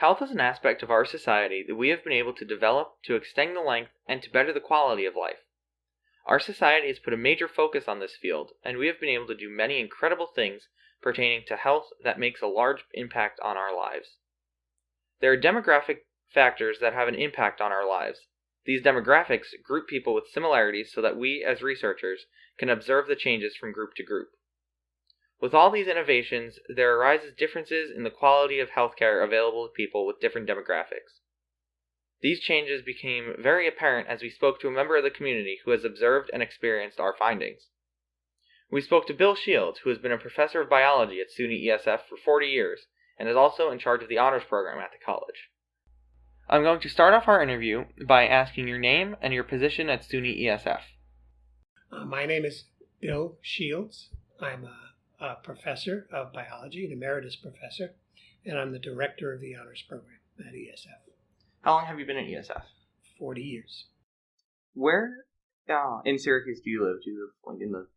Health is an aspect of our society that we have been able to develop to extend the length and to better the quality of life. Our society has put a major focus on this field, and we have been able to do many incredible things pertaining to health that makes a large impact on our lives. There are demographic factors that have an impact on our lives. These demographics group people with similarities so that we, as researchers, can observe the changes from group to group. With all these innovations, there arises differences in the quality of healthcare available to people with different demographics. These changes became very apparent as we spoke to a member of the community who has observed and experienced our findings. We spoke to Bill Shields, who has been a professor of biology at SUNY ESF for 40 years and is also in charge of the honors program at the college. I'm going to start off our interview by asking your name and your position at SUNY ESF. My name is Bill Shields. I'm a professor of biology, an emeritus professor, and I'm the director of the honors program at ESF. How long have you been at ESF? 40 years. Where in Syracuse do you live? Do you live in the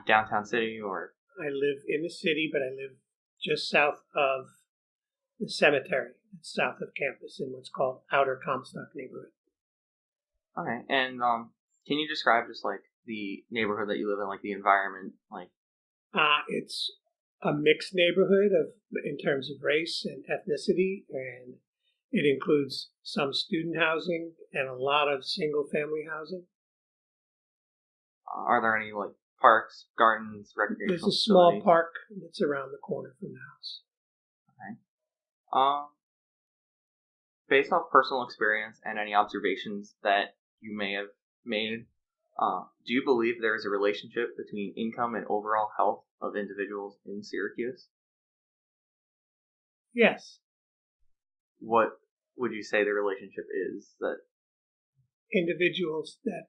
downtown city, or? I live in the city, but I live just south of the cemetery. It's south of campus in what's called Outer Comstock neighborhood. Okay, and can you describe just the neighborhood that you live in, the environment, It's a mixed neighborhood in terms of race and ethnicity, and it includes some student housing and a lot of single-family housing. Are there any parks, gardens, recreational There's a facilities? small park that's around the corner from the house. Okay. Based off personal experience and any observations that you may have made, do you believe there is a relationship between income and overall health of individuals in Syracuse? Yes. What would you say the relationship is? That individuals that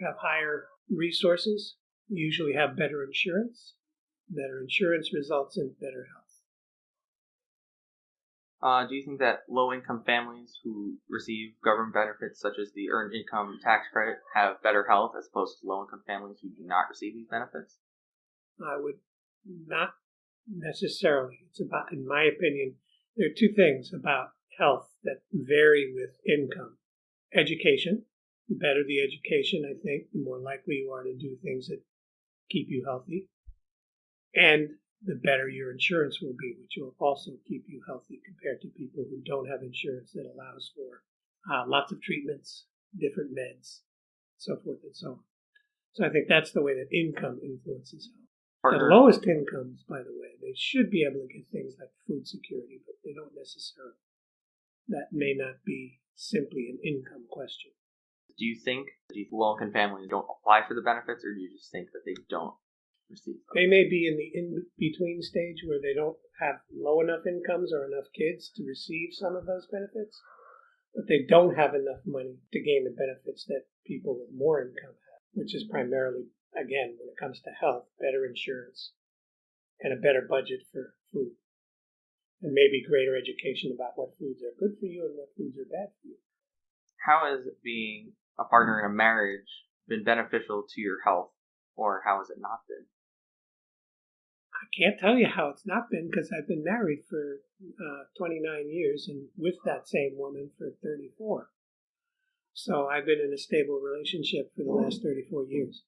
have higher resources usually have better insurance. Better insurance results in better health. Do you think that low-income families who receive government benefits such as the Earned Income Tax Credit have better health as opposed to low-income families who do not receive these benefits? I would not necessarily. It's about, in my opinion, there are two things about health that vary with income. Education. The better the education, I think, the more likely you are to do things that keep you healthy. And the better your insurance will be, which will also keep you healthy compared to people who don't have insurance that allows for lots of treatments, different meds, so forth and so on. So I think that's the way that income influences health. The lowest incomes, by the way, they should be able to get things like food security, but they don't necessarily. That may not be simply an income question. Do you think low-income families don't apply for the benefits, or do you just think that they don't receive them? They may be in the in-between stage where they don't have low enough incomes or enough kids to receive some of those benefits, but they don't have enough money to gain the benefits that people with more income have, which is primarily, again, when it comes to health, better insurance and a better budget for food, and maybe greater education about what foods are good for you and what foods are bad for you. How has being a partner in a marriage been beneficial to your health, or how has it not been? I can't tell you how it's not been, because I've been married for 29 years and with that same woman for 34. So I've been in a stable relationship for the last 34 years.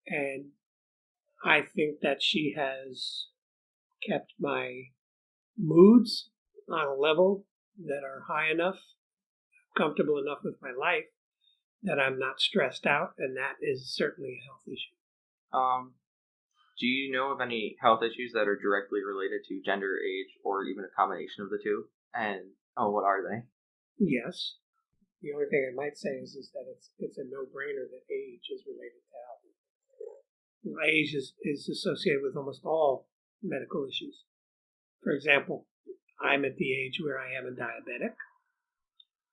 And I think that she has kept my moods on a level that are high enough, comfortable enough with my life, that I'm not stressed out, and that is certainly a health issue. Do you know of any health issues that are directly related to gender, age, or even a combination of the two? And what are they? Yes. The only thing I might say is that it's a no-brainer that age is related to health. Age is associated with almost all medical issues. For example, I'm at the age where I am a diabetic.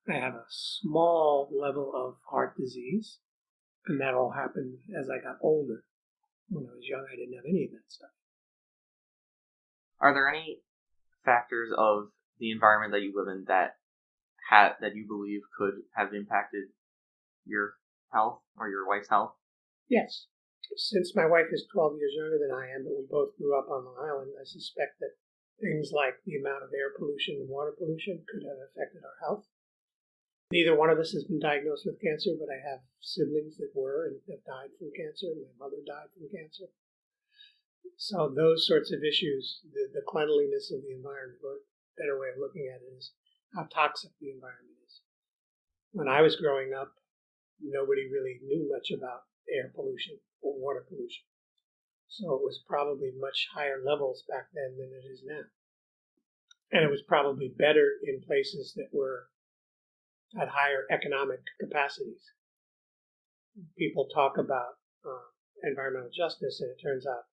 I have a small level of heart disease, and that all happened as I got older. When I was young, I didn't have any of that stuff. Are there any factors of the environment that you live in that you believe could have impacted your health or your wife's health? Yes. Since my wife is 12 years younger than I am, but we both grew up on Long Island, I suspect that Things like the amount of air pollution and water pollution could have affected our health. Neither one of us has been diagnosed with cancer, but I have siblings that were and have died from cancer. My mother died from cancer. So those sorts of issues, the cleanliness of the environment, or a better way of looking at it is how toxic the environment is. When I was growing up, nobody really knew much about air pollution or water pollution. So it was probably much higher levels back then than it is now. And it was probably better in places that had higher economic capacities. People talk about environmental justice, and it turns out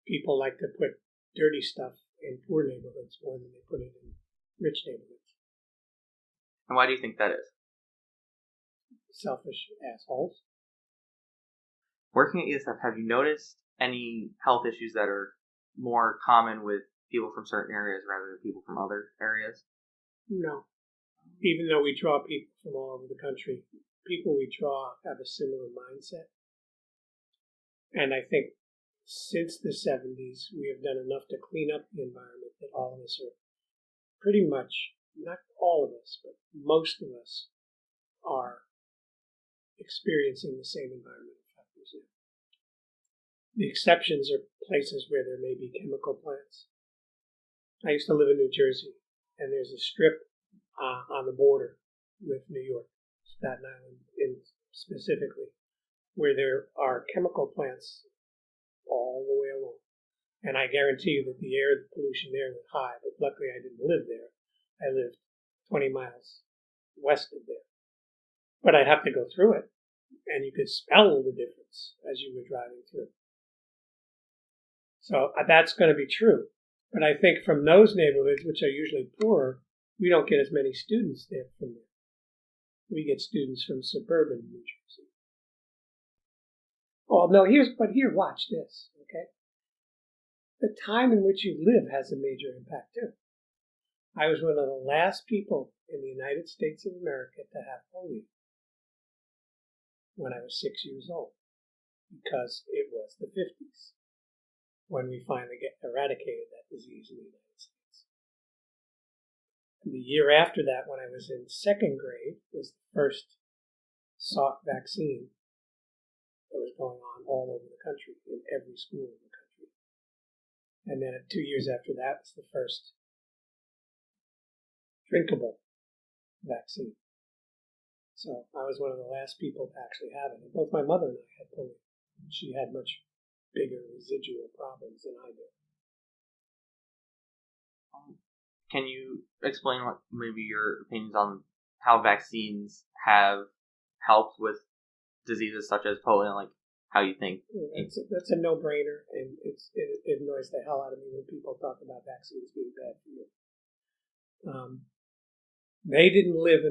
people like to put dirty stuff in poor neighborhoods more than they put it in rich neighborhoods. And why do you think that is? Selfish assholes. Working at ESF, have you noticed any health issues that are more common with people from certain areas rather than people from other areas? No. Even though we draw people from all over the country, people we draw have a similar mindset. And I think since the 70s, we have done enough to clean up the environment that all of us are pretty much, not all of us, but most of us are experiencing the same environmental factors now. The exceptions are places where there may be chemical plants. I used to live in New Jersey, and there's a strip on the border with New York, Staten Island specifically, where there are chemical plants all the way along. And I guarantee you that the air pollution there was high, but luckily I didn't live there. I lived 20 miles west of there. But I'd have to go through it, and you could smell the difference as you were driving through. So that's going to be true. But I think from those neighborhoods, which are usually poorer, we don't get as many students there from there. We get students from suburban New Jersey. Oh, no, watch this, okay? The time in which you live has a major impact, too. I was one of the last people in the United States of America to have polio when I was 6 years old, because it was the 50s when we finally eradicated that disease in the United States. The year after that, when I was in second grade, was the first Salk vaccine that was going on all over the country, in every school in the country. And then 2 years after that was the first drinkable vaccine. So I was one of the last people to actually have it. And both my mother and I had polio. She had much bigger residual problems than I did. Can you explain what maybe your opinions on how vaccines have helped with diseases such as polio, like how you think? That's a no-brainer, and it annoys the hell out of me when people talk about vaccines being bad for you. They didn't live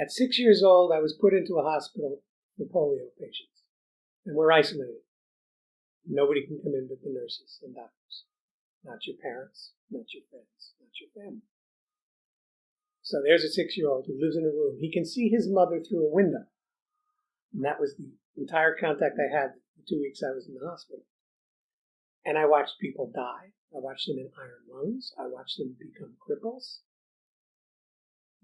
at 6 years old, I was put into a hospital for polio patients, and we're isolated. Nobody can come in but the nurses and doctors. Not your parents, not your friends, not your family. So there's a 6-year-old who lives in a room. He can see his mother through a window. And that was the entire contact I had the 2 weeks I was in the hospital. And I watched people die. I watched them in iron lungs. I watched them become cripples.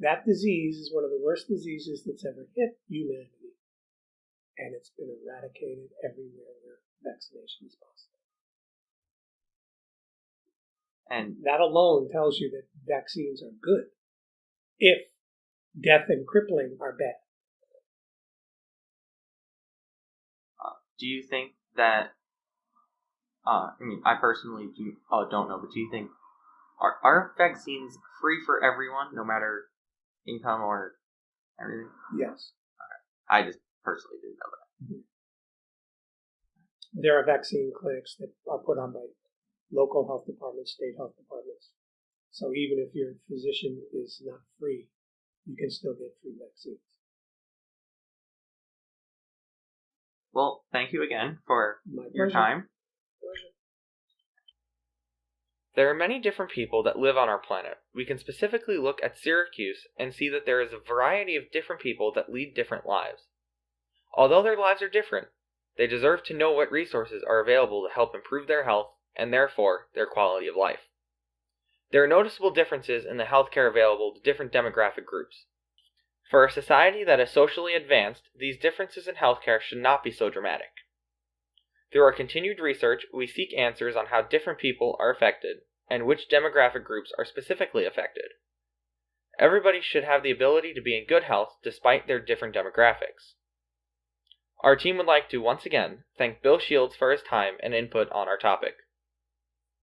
That disease is one of the worst diseases that's ever hit humanity. And it's been eradicated everywhere where vaccination is possible. And that alone tells you that vaccines are good if death and crippling are bad. Do you think that, I personally don't know, but do you think, are vaccines free for everyone, no matter income or everything? Yes. Okay. I just personally didn't know that. Mm-hmm. There are vaccine clinics that are put on by local health departments, state health departments. So even if your physician is not free, you can still get free vaccines. Well, thank you again for your time. There are many different people that live on our planet. We can specifically look at Syracuse and see that there is a variety of different people that lead different lives. Although their lives are different, they deserve to know what resources are available to help improve their health and therefore their quality of life. There are noticeable differences in the healthcare available to different demographic groups. For a society that is socially advanced, these differences in healthcare should not be so dramatic. Through our continued research, we seek answers on how different people are affected and which demographic groups are specifically affected. Everybody should have the ability to be in good health despite their different demographics. Our team would like to once again thank Bill Shields for his time and input on our topic.